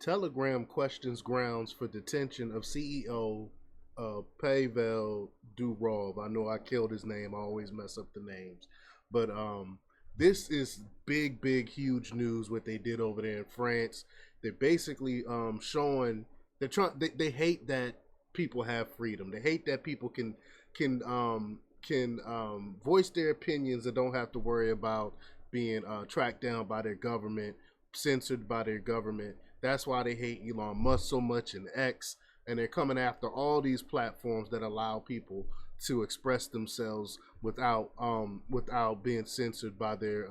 Telegram questions grounds for detention of CEO Pavel Durov. I know I killed his name. I always mess up the names. But this is big, huge news what they did over there in France. They're basically showing they hate that people have freedom. They hate that people can voice their opinions and don't have to worry about being tracked down by their government, censored by their government. That's why they hate Elon Musk so much and X, and they're coming after all these platforms that allow people to express themselves without being censored by their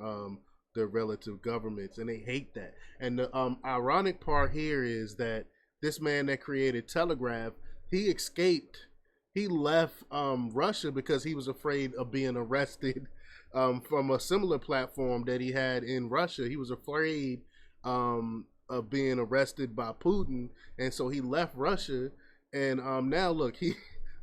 relative governments, and they hate that. And the ironic part here is that this man that created Telegraph, he escaped. He left Russia because he was afraid of being arrested from a similar platform that he had in Russia. He was afraid of being arrested by Putin, and so he left Russia. And now look,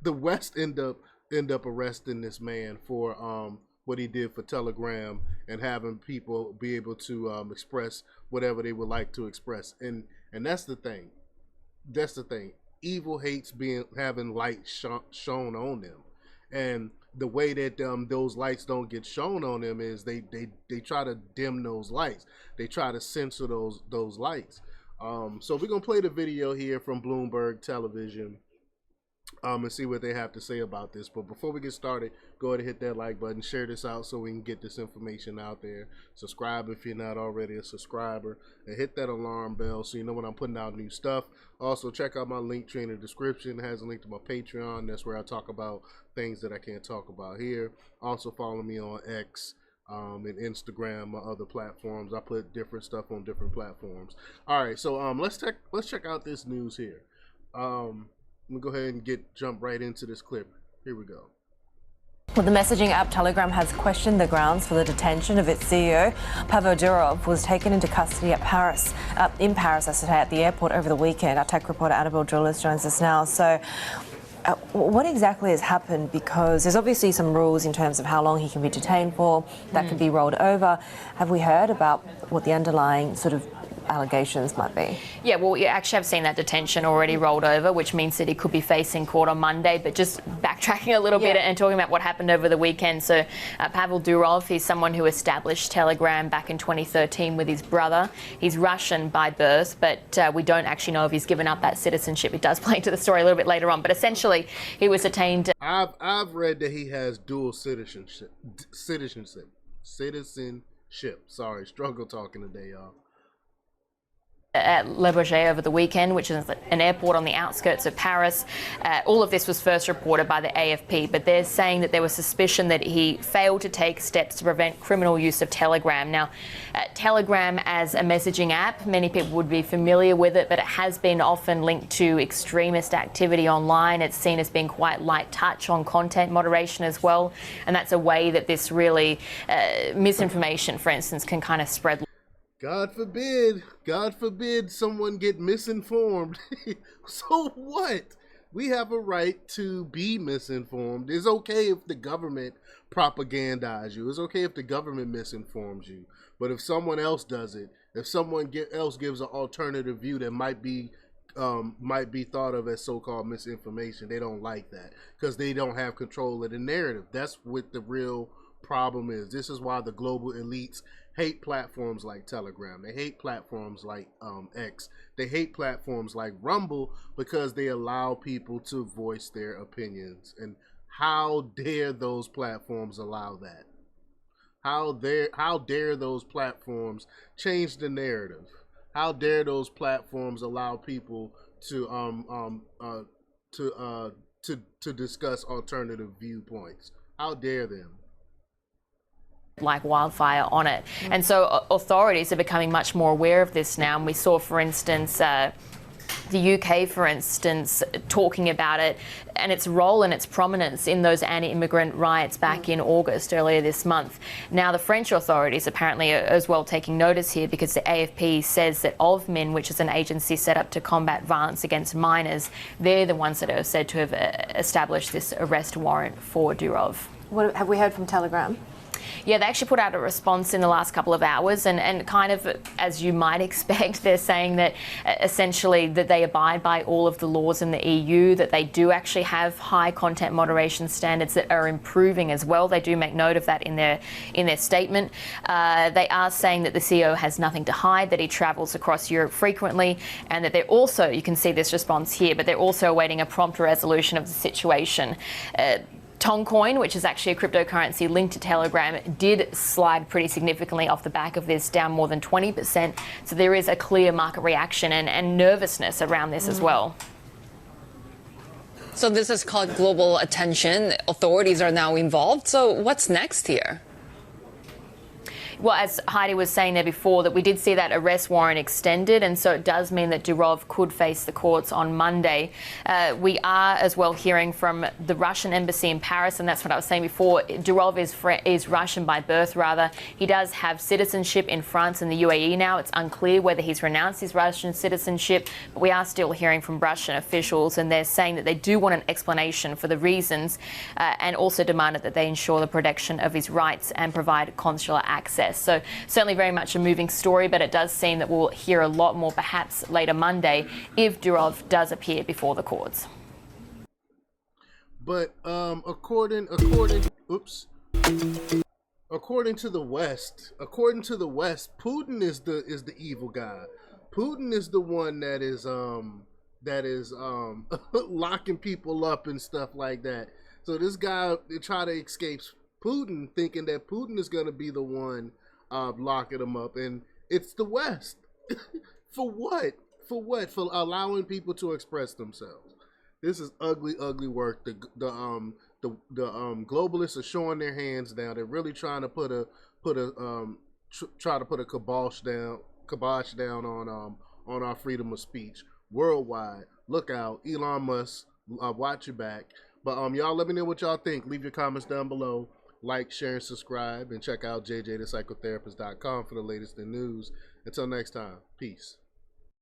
the West end up arresting this man for what he did for Telegram and having people be able to express whatever they would like to express. And that's the thing. That's the thing. Evil hates having light shown on them, and the way that those lights don't get shown on them is they try to dim those lights. They try to censor those lights. So we're gonna play the video here from Bloomberg Television and see what they have to say about this. But before we get started, go ahead and hit that like button, share this out so we can get this information out there. Subscribe if you're not already a subscriber, and hit that alarm bell so you know when I'm putting out new stuff. Also, check out my link tree in the description. It has a link to my Patreon. That's where I talk about things that I can't talk about here. Also, follow me on X and Instagram, my other platforms. I put different stuff on different platforms. All right, so let's check out this news here. Let me go ahead and jump right into this clip. Here we go. Well, the messaging app Telegram has questioned the grounds for the detention of its CEO. Pavel Durov was taken into custody in Paris, at the airport over the weekend. Our tech reporter Annabelle Drillis joins us now. So, what exactly has happened? Because there's obviously some rules in terms of how long he can be detained for. That can be rolled over. Have we heard about what the underlying sort of allegations might be? Yeah, well, you actually have seen that detention already rolled over, which means that he could be facing court on Monday. But just backtracking a little bit and talking about what happened over the weekend. So Pavel Durov, he's someone who established Telegram back in 2013 with his brother. He's Russian by birth, but we don't actually know if he's given up that citizenship. It does play into the story a little bit later on. But essentially, he was detained. I've read that he has dual citizenship. Sorry, struggle talking today, y'all. At Le Bourget over the weekend, which is an airport on the outskirts of Paris. All of this was first reported by the AFP, but they're saying that there was suspicion that he failed to take steps to prevent criminal use of Telegram. Now, Telegram as a messaging app, many people would be familiar with it, but it has been often linked to extremist activity online. It's seen as being quite light touch on content moderation as well, and that's a way that this really misinformation, for instance, can kind of spread. God forbid someone get misinformed. So what? We have a right to be misinformed. It's okay if the government propagandize you. It's okay if the government misinforms you. But if someone else does it, if someone else gives an alternative view that might be thought of as so-called misinformation, they don't like that because they don't have control of the narrative. That's what the real problem is. This is why the global elites hate platforms like Telegram. They hate platforms like X. They hate platforms like Rumble because they allow people to voice their opinions. And how dare those platforms allow that? How dare those platforms change the narrative? How dare those platforms allow people to discuss alternative viewpoints? How dare them? Like wildfire on it. And so authorities are becoming much more aware of this now. And we saw, for instance, the UK, for instance, talking about it and its role and its prominence in those anti-immigrant riots back in August, earlier this month. Now, the French authorities apparently are as well taking notice here because the AFP says that OVMIN, which is an agency set up to combat violence against minors, they're the ones that are said to have established this arrest warrant for Durov. What have we heard from Telegram? Yeah, they actually put out a response in the last couple of hours, and kind of as you might expect, they're saying that essentially that they abide by all of the laws in the EU, that they do actually have high content moderation standards that are improving as well. They do make note of that in their statement. They are saying that the CEO has nothing to hide, that he travels across Europe frequently, and that they're also, you can see this response here, but they're also awaiting a prompt resolution of the situation. Toncoin, which is actually a cryptocurrency linked to Telegram, did slide pretty significantly off the back of this, down more than 20%. So there is a clear market reaction and nervousness around this as well. So this has caught global attention. Authorities are now involved. So what's next here? Well, as Heidi was saying there before, that we did see that arrest warrant extended, and so it does mean that Durov could face the courts on Monday. We are as well hearing from the Russian embassy in Paris, and that's what I was saying before. Durov is Russian by birth, rather. He does have citizenship in France and the UAE now. It's unclear whether he's renounced his Russian citizenship, but we are still hearing from Russian officials, and they're saying that they do want an explanation for the reasons, and also demanded that they ensure the protection of his rights and provide consular access. So certainly very much a moving story, but it does seem that we'll hear a lot more perhaps later Monday if Durov does appear before the courts. But according to the West, Putin is the evil guy. Putin is the one that is locking people up and stuff like that. So this guy try to escape Putin, thinking that Putin is going to be the one locking them up, and it's the West. For what? For what? For allowing people to express themselves. This is ugly, ugly work. The globalists are showing their hands down. They're really trying to put a kibosh down on our freedom of speech worldwide. Look out, Elon Musk. Watch your back. But y'all, let me know what y'all think. Leave your comments down below. Like, share, and subscribe, and check out jjthepsychotherapist.com for the latest in news. Until next time, peace.